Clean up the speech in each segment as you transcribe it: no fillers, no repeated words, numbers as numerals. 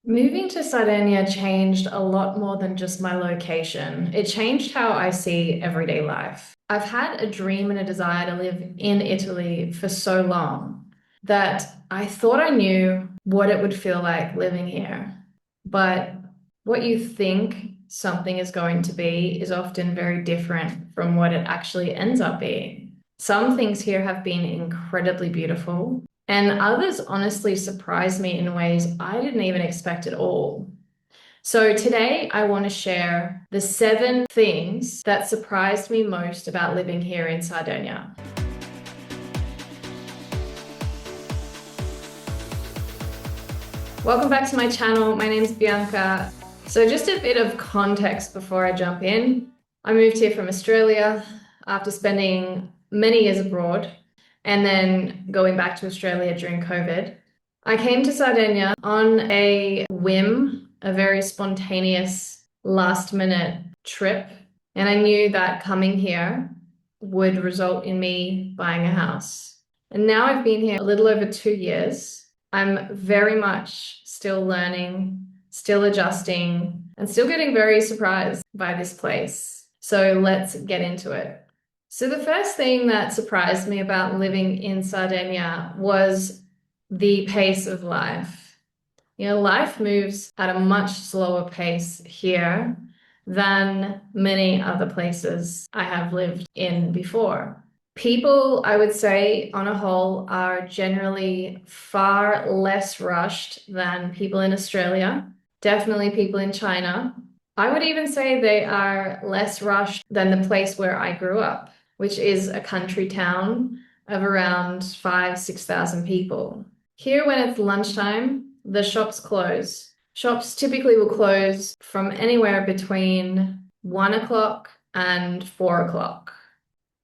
Moving to Sardinia changed a lot more than just my location. It changed how I see everyday life. I've had a dream and a desire to live in Italy for so long that I thought I knew what it would feel like living here. But what you think something is going to be is often very different from what it actually ends up being. Some things here have been incredibly beautiful, and others honestly surprised me in ways I didn't even expect at all. So today I want to share the 7 things that surprised me most about living here in Sardinia. Welcome back to my channel. My name is Bianca. So just a bit of context before I jump in. I moved here from Australia after spending many years abroad and then going back to Australia during COVID. I came to Sardinia on a whim, a very spontaneous last minute trip. And I knew that coming here would result in me buying a house. And now I've been here a little over 2 years. I'm very much still learning, still adjusting, and still getting very surprised by this place. So let's get into it. So the first thing that surprised me about living in Sardinia was the pace of life. Life moves at a much slower pace here than many other places I have lived in before. People, I would say, on a whole, are generally far less rushed than people in Australia, definitely people in China. I would even say they are less rushed than the place where I grew up, which is a country town of around 6,000 people. Here, when it's lunchtime, the shops close. Shops typically will close from anywhere between 1 o'clock and 4 o'clock.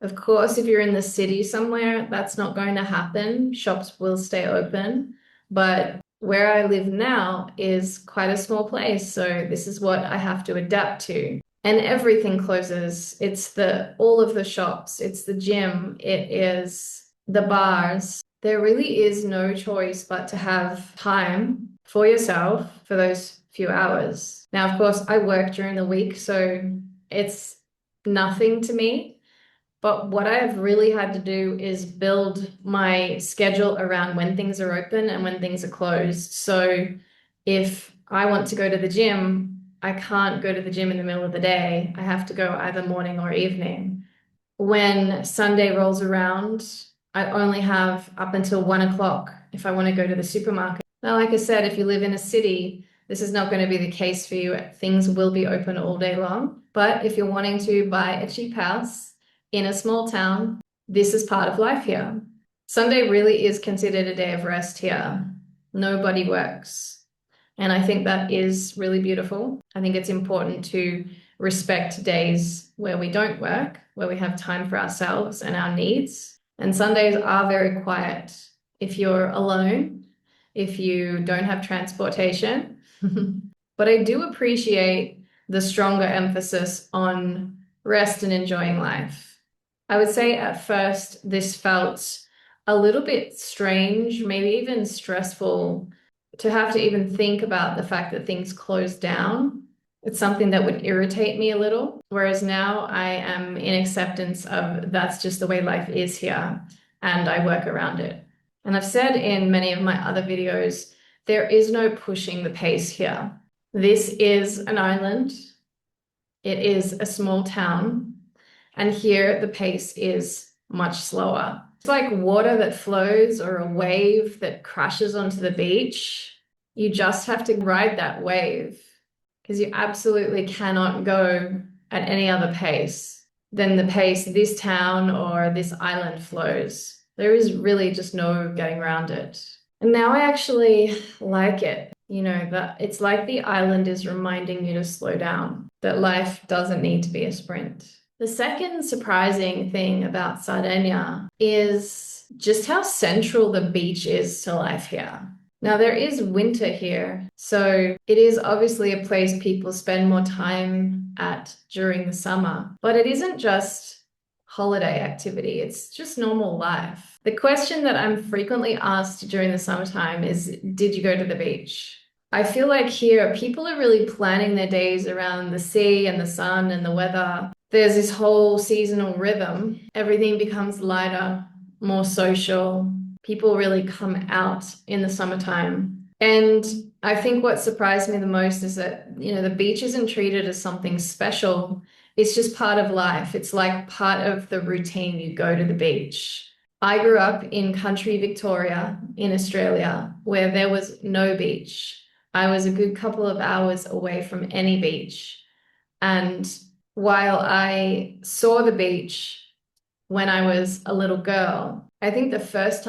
Of course, if you're in the city somewhere, that's not going to happen. Shops will stay open. But where I live now is quite a small place, so this is what I have to adapt to. And everything closes. It's all of the shops, it's the gym, it is the bars. There really is no choice but to have time for yourself for those few hours. Now, of course, I work during the week, so it's nothing to me. But what I have really had to do is build my schedule around when things are open and when things are closed. So if I want to go to the gym, I can't go to the gym in the middle of the day. I have to go either morning or evening. When Sunday rolls around, I only have up until 1 o'clock if I want to go to the supermarket. Now, like I said, if you live in a city, this is not going to be the case for you. Things will be open all day long. But if you're wanting to buy a cheap house, in a small town, this is part of life here. Sunday really is considered a day of rest here. Nobody works. And I think that is really beautiful. I think it's important to respect days where we don't work, where we have time for ourselves and our needs. And Sundays are very quiet. If you're alone, if you don't have transportation. But I do appreciate the stronger emphasis on rest and enjoying life. I would say at first this felt a little bit strange, maybe even stressful to have to even think about the fact that things closed down. It's something that would irritate me a little, whereas now I am in acceptance of that's just the way life is here and I work around it. And I've said in many of my other videos, there is no pushing the pace here. This is an island. It is a small town. And here the pace is much slower. It's like water that flows or a wave that crashes onto the beach. You just have to ride that wave because you absolutely cannot go at any other pace than the pace this town or this island flows. There is really just no getting around it. And now I actually like it. That it's like the island is reminding you to slow down, that life doesn't need to be a sprint. The second surprising thing about Sardinia is just how central the beach is to life here. Now, there is winter here, so it is obviously a place people spend more time at during the summer, but it isn't just holiday activity, it's just normal life. The question that I'm frequently asked during the summertime is, did you go to the beach? I feel like here people are really planning their days around the sea and the sun and the weather. There's this whole seasonal rhythm. Everything becomes lighter, more social. People really come out in the summertime. And I think what surprised me the most is that, the beach isn't treated as something special. It's just part of life. It's like part of the routine. You go to the beach. I grew up in country Victoria in Australia where there was no beach. I was a good couple of hours away from any beach. And while I saw the beach when I was a little girl, I think the first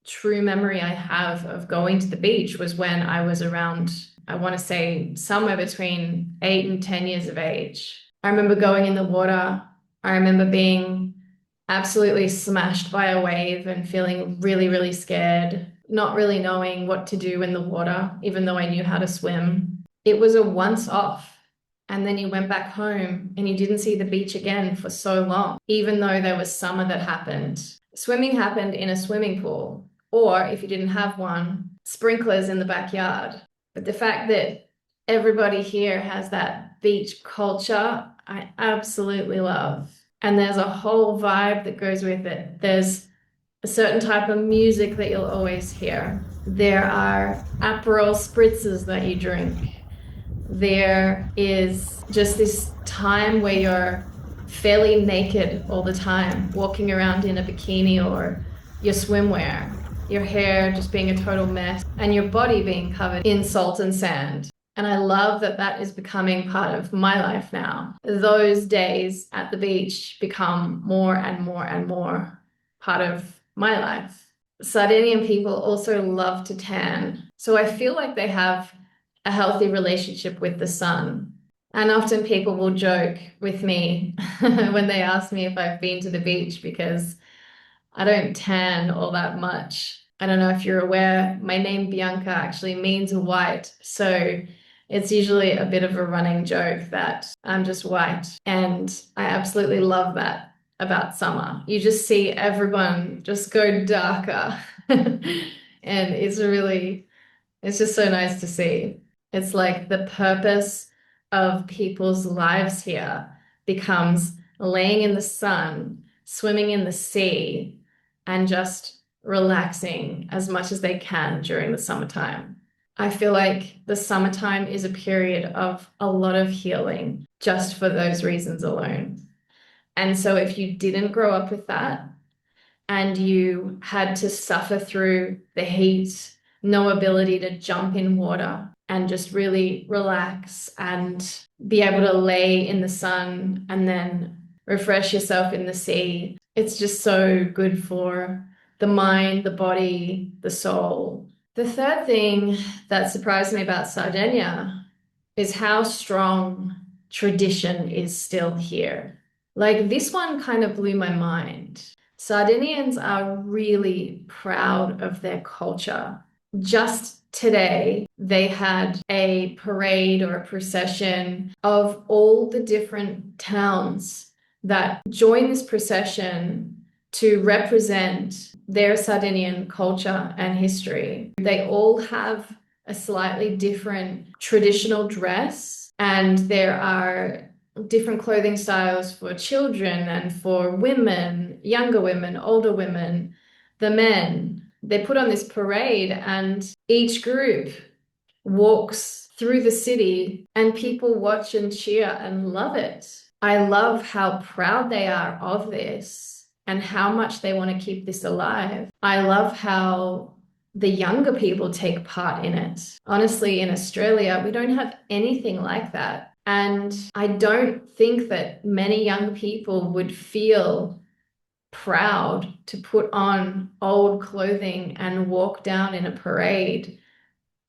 true memory I have of going to the beach was when I was around, I want to say somewhere between 8 and 10 years of age. I remember going in the water. I remember being absolutely smashed by a wave and feeling really, really scared, not really knowing what to do in the water, even though I knew how to swim. It was a once off. And then you went back home and you didn't see the beach again for so long, even though there was summer that happened. Swimming happened in a swimming pool, or if you didn't have one, sprinklers in the backyard. But the fact that everybody here has that beach culture, I absolutely love. And there's a whole vibe that goes with it. There's a certain type of music that you'll always hear. There are Aperol spritzes that you drink. There is just this time where you're fairly naked all the time, walking around in a bikini or your swimwear, your hair just being a total mess, and your body being covered in salt and sand. And I love that that is becoming part of my life now. Those days at the beach become more and more and more part of my life. Sardinian people also love to tan. So I feel like they have a healthy relationship with the sun. And often people will joke with me when they ask me if I've been to the beach because I don't tan all that much. I don't know if you're aware, my name Bianca actually means white. So it's usually a bit of a running joke that I'm just white. And I absolutely love that about summer. You just see everyone just go darker. And it's just so nice to see. It's like the purpose of people's lives here becomes laying in the sun, swimming in the sea, and just relaxing as much as they can during the summertime. I feel like the summertime is a period of a lot of healing just for those reasons alone. And so if you didn't grow up with that and you had to suffer through the heat, no ability to jump in water and just really relax and be able to lay in the sun and then refresh yourself in the sea, it's just so good for the mind, the body, the soul. The third thing that surprised me about Sardinia is how strong tradition is still here. Like this one kind of blew my mind. Sardinians are really proud of their culture. Just today, they had a parade or a procession of all the different towns that join this procession to represent their Sardinian culture and history. They all have a slightly different traditional dress, and there are different clothing styles for children and for women, younger women, older women, the men. They put on this parade, and each group walks through the city, and people watch and cheer and love it. I love how proud they are of this and how much they want to keep this alive. I love how the younger people take part in it. Honestly, in Australia, we don't have anything like that. And I don't think that many young people would feel proud to put on old clothing and walk down in a parade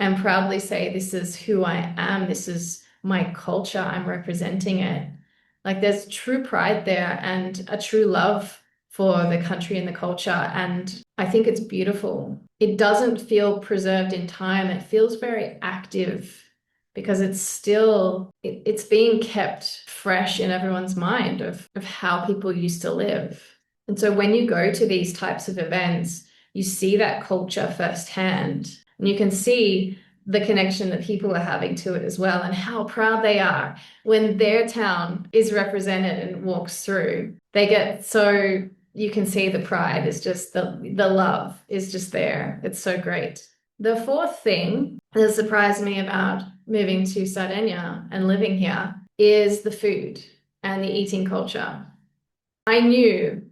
and proudly say, this is who I am, this is my culture, I'm representing it. Like there's true pride there and a true love for the country and the culture. And I think it's beautiful. It doesn't feel preserved in time. It feels very active because it's being kept fresh in everyone's mind of how people used to live. And so when you go to these types of events, you see that culture firsthand. And you can see the connection that people are having to it as well, and how proud they are when their town is represented and walks through. They get so, you can see the pride is just the love is just there. It's so great. The fourth thing that surprised me about moving to Sardinia and living here is the food and the eating culture. I knew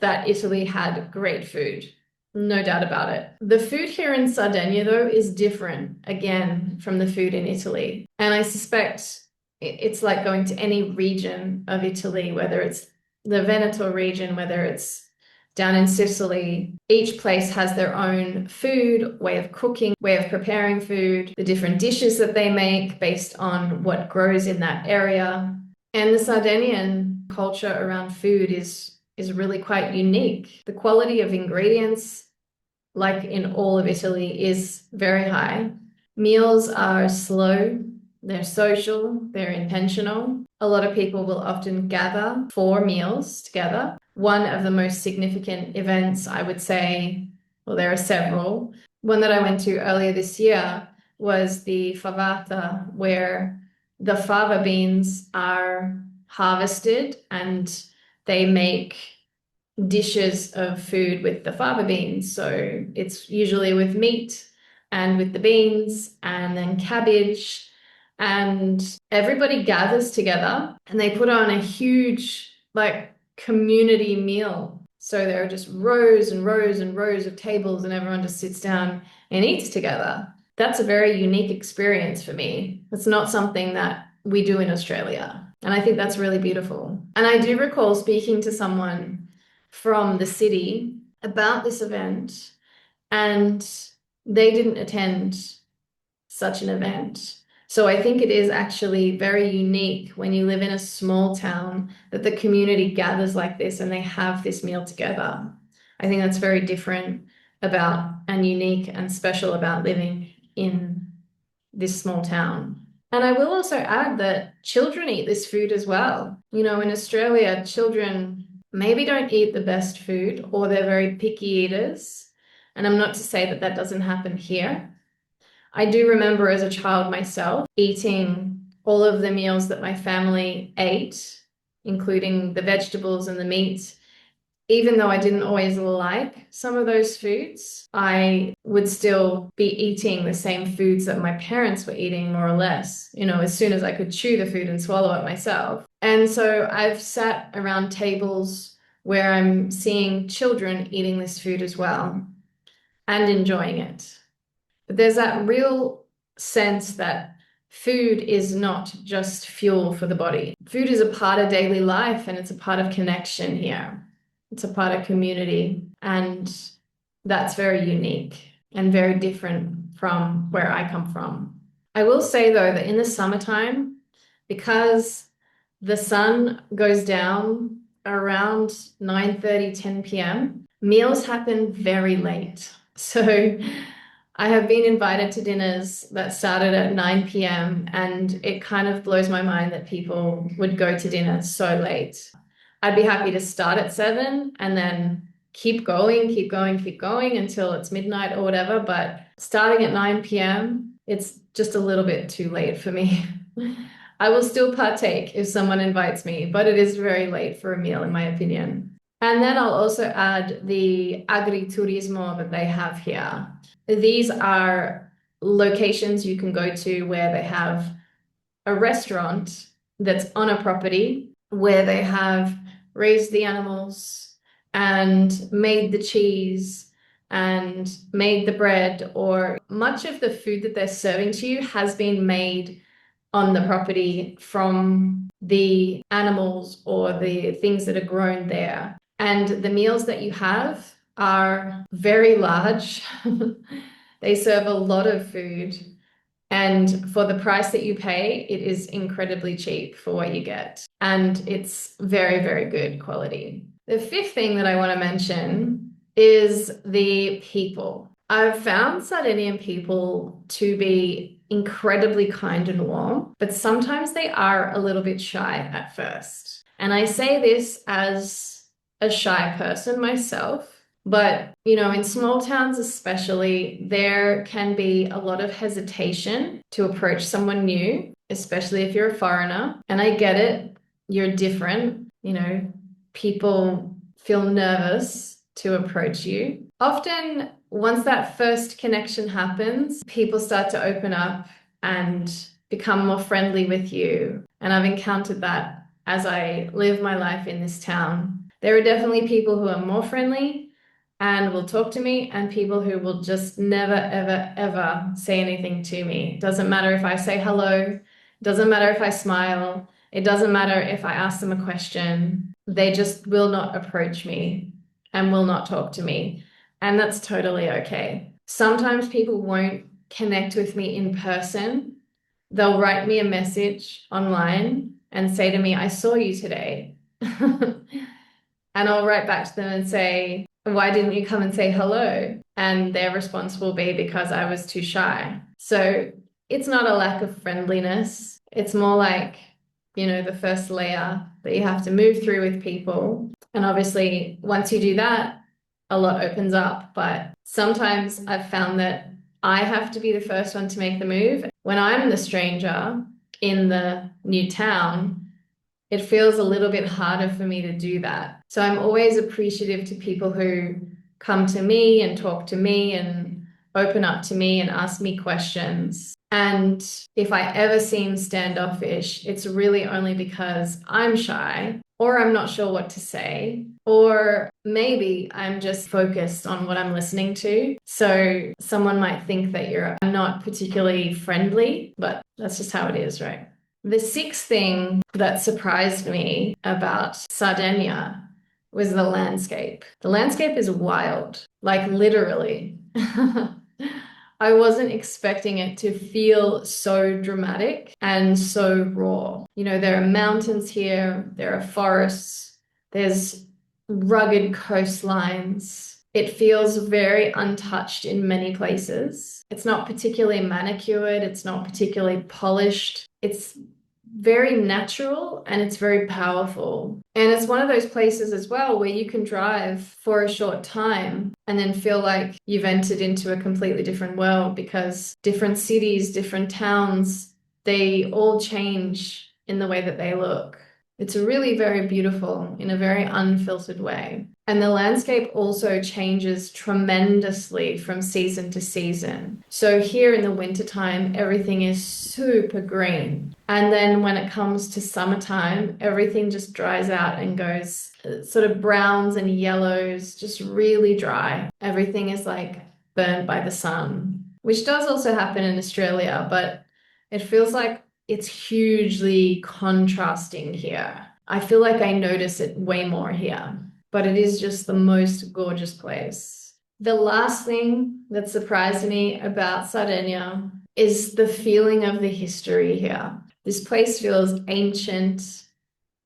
that Italy had great food, no doubt about it. The food here in Sardinia, though, is different again from the food in Italy. And I suspect it's like going to any region of Italy, whether it's the Veneto region, whether it's down in Sicily. Each place has their own food, way of cooking, way of preparing food, the different dishes that they make based on what grows in that area. And the Sardinian culture around food is really quite unique. The quality of ingredients, like in all of Italy, is very high. Meals are slow, they're social, they're intentional. A lot of people will often gather for meals together. One of the most significant events, I would say, well, there are several. One that I went to earlier this year was the favata, where the fava beans are harvested and they make dishes of food with the fava beans. So it's usually with meat and with the beans and then cabbage. And everybody gathers together and they put on a huge, like, community meal. So there are just rows and rows and rows of tables and everyone just sits down and eats together. That's a very unique experience for me. It's not something that we do in Australia. And I think that's really beautiful. And I do recall speaking to someone from the city about this event, and they didn't attend such an event. So I think it is actually very unique when you live in a small town that the community gathers like this and they have this meal together. I think that's very different about and unique and special about living in this small town. And I will also add that children eat this food as well. You know, in Australia, children maybe don't eat the best food or they're very picky eaters. And I'm not to say that that doesn't happen here. I do remember as a child myself eating all of the meals that my family ate, including the vegetables and the meat. Even though I didn't always like some of those foods, I would still be eating the same foods that my parents were eating, more or less, you know, as soon as I could chew the food and swallow it myself. And so I've sat around tables where I'm seeing children eating this food as well and enjoying it. But there's that real sense that food is not just fuel for the body. Food is a part of daily life and it's a part of connection here. It's a part of community, and that's very unique and very different from where I come from. I will say, though, that in the summertime, because the sun goes down around 9:30, 10 p.m., meals happen very late. So I have been invited to dinners that started at 9 p.m., and it kind of blows my mind that people would go to dinner so late. I'd be happy to start at 7 and then keep going until it's midnight or whatever. But starting at 9 p.m., it's just a little bit too late for me. I will still partake if someone invites me, but it is very late for a meal, in my opinion. And then I'll also add the agriturismo that they have here. These are locations you can go to where they have a restaurant that's on a property where they have raised the animals and made the cheese and made the bread, or much of the food that they're serving to you has been made on the property from the animals or the things that are grown there. And the meals that you have are very large. They serve a lot of food. And for the price that you pay, it is incredibly cheap for what you get. And it's very, very good quality. The fifth thing that I want to mention is the people. I've found Sardinian people to be incredibly kind and warm, but sometimes they are a little bit shy at first. And I say this as a shy person myself. But, in small towns especially, there can be a lot of hesitation to approach someone new, especially if you're a foreigner. And I get it, you're different. People feel nervous to approach you. Often, once that first connection happens, people start to open up and become more friendly with you. And I've encountered that as I live my life in this town. There are definitely people who are more friendly and will talk to me, and people who will just never, ever, ever say anything to me. Doesn't matter if I say hello, doesn't matter if I smile, it doesn't matter if I ask them a question. They just will not approach me and will not talk to me. And that's totally okay. Sometimes people won't connect with me in person. They'll write me a message online and say to me, I saw you today. And I'll write back to them and say, why didn't you come and say hello? And their response will be, because I was too shy. So it's not a lack of friendliness. It's more like, the first layer that you have to move through with people. And obviously, once you do that, a lot opens up. But sometimes I've found that I have to be the first one to make the move. When I'm the stranger in the new town, it feels a little bit harder for me to do that. So I'm always appreciative to people who come to me and talk to me and open up to me and ask me questions. And if I ever seem standoffish, it's really only because I'm shy, or I'm not sure what to say, or maybe I'm just focused on what I'm listening to. So someone might think that you're not particularly friendly, but that's just how it is, right? The sixth thing that surprised me about Sardinia was the landscape. The landscape is wild, like literally. I wasn't expecting it to feel so dramatic and so raw. There are mountains here, there are forests, there's rugged coastlines. It feels very untouched in many places. It's not particularly manicured, it's not particularly polished. It's very natural and it's very powerful. And it's one of those places as well where you can drive for a short time and then feel like you've entered into a completely different world, because different cities, different towns, they all change in the way that they look. It's really very beautiful in a very unfiltered way. And the landscape also changes tremendously from season to season. So here in the wintertime, everything is super green. And then when it comes to summertime, everything just dries out and goes sort of browns and yellows, just really dry. Everything is like burned by the sun, which does also happen in Australia, but it feels like it's hugely contrasting here. I feel like I notice it way more here, but it is just the most gorgeous place. The last thing that surprised me about Sardinia is the feeling of the history here. This place feels ancient,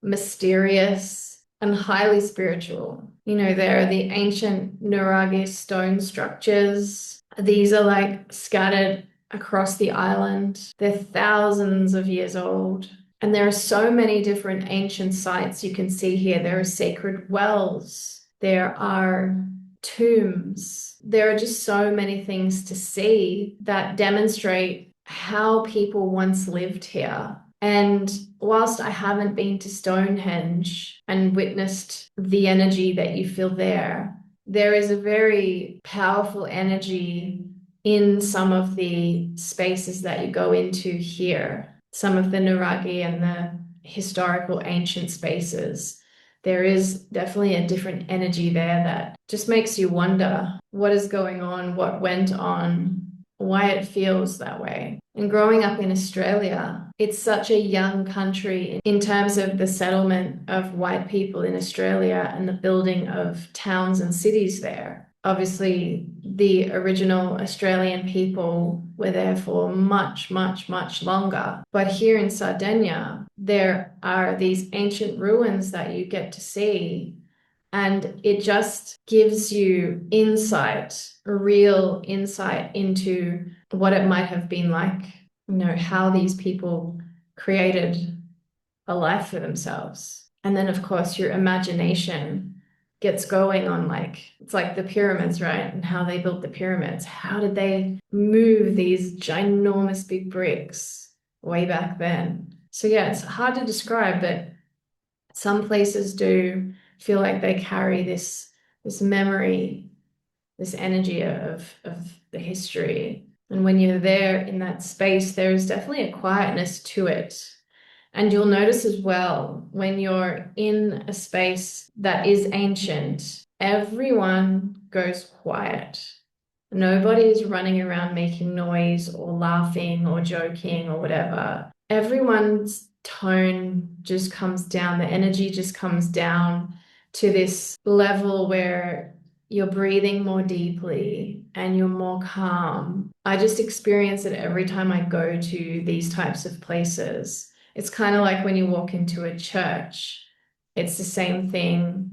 mysterious, and highly spiritual. There are the ancient nuraghi stone structures. These are like scattered across the island. They're thousands of years old. And there are so many different ancient sites you can see here. There are sacred wells. There are tombs. There are just so many things to see that demonstrate how people once lived here. And whilst I haven't been to Stonehenge and witnessed the energy that you feel there, there is a very powerful energy in some of the spaces that you go into here, some of the nuraghi and the historical ancient spaces. There is definitely a different energy there that just makes you wonder what is going on, what went on, why it feels that way. And growing up in Australia, it's such a young country in terms of the settlement of white people in Australia and the building of towns and cities there. Obviously, the original Australian people were there for much, much, much longer. But here in Sardinia, there are these ancient ruins that you get to see. And it just gives you insight, a real insight into what it might have been like, how these people created a life for themselves. And then, of course, your imagination gets going on like, it's like the pyramids, right? And how they built the pyramids. How did they move these ginormous big bricks way back then? So yeah, it's hard to describe, but some places do feel like they carry this memory, this energy of the history. And when you're there in that space, there is definitely a quietness to it. And you'll notice as well, when you're in a space that is ancient, everyone goes quiet. Nobody is running around making noise or laughing or joking or whatever. Everyone's tone just comes down, the energy just comes down to this level where you're breathing more deeply and you're more calm. I just experience it every time I go to these types of places. It's kind of like when you walk into a church. It's the same thing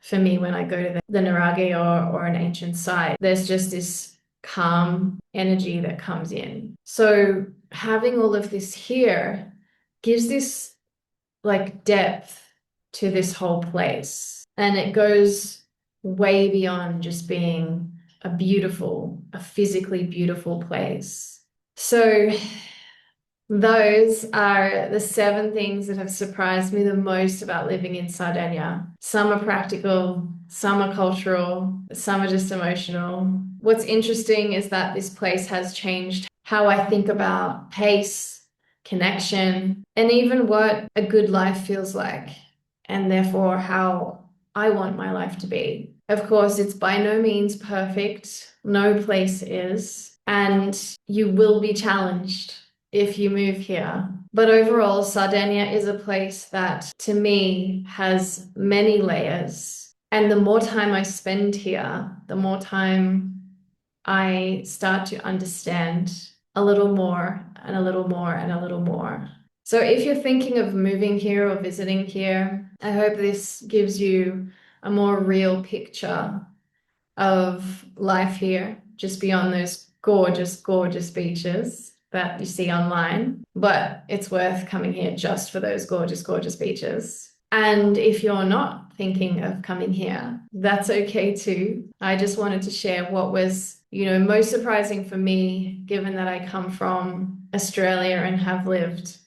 for me when I go to the Nuragi or an ancient site. There's just this calm energy that comes in. So having all of this here gives this like depth to this whole place. And it goes way beyond just being a physically beautiful place. So those are the 7 things that have surprised me the most about living in Sardinia. Some are practical, some are cultural, some are just emotional. What's interesting is that this place has changed how I think about pace, connection, and even what a good life feels like, and therefore how I want my life to be. Of course, it's by no means perfect. No place is, and you will be challenged if you move here. But overall, Sardinia is a place that to me has many layers. And the more time I spend here, the more time I start to understand a little more and a little more and a little more. So if you're thinking of moving here or visiting here, I hope this gives you a more real picture of life here, just beyond those gorgeous, gorgeous beaches that you see online. But it's worth coming here just for those gorgeous, gorgeous beaches. And if you're not thinking of coming here, that's okay too. I just wanted to share what was, most surprising for me, given that I come from Australia and have lived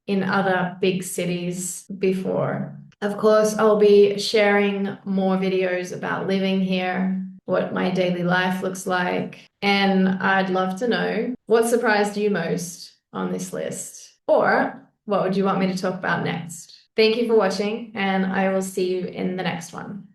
in other big cities before. Of course, I'll be sharing more videos about living here, what my daily life looks like, and I'd love to know what surprised you most on this list, or what would you want me to talk about next? Thank you for watching, and I will see you in the next one.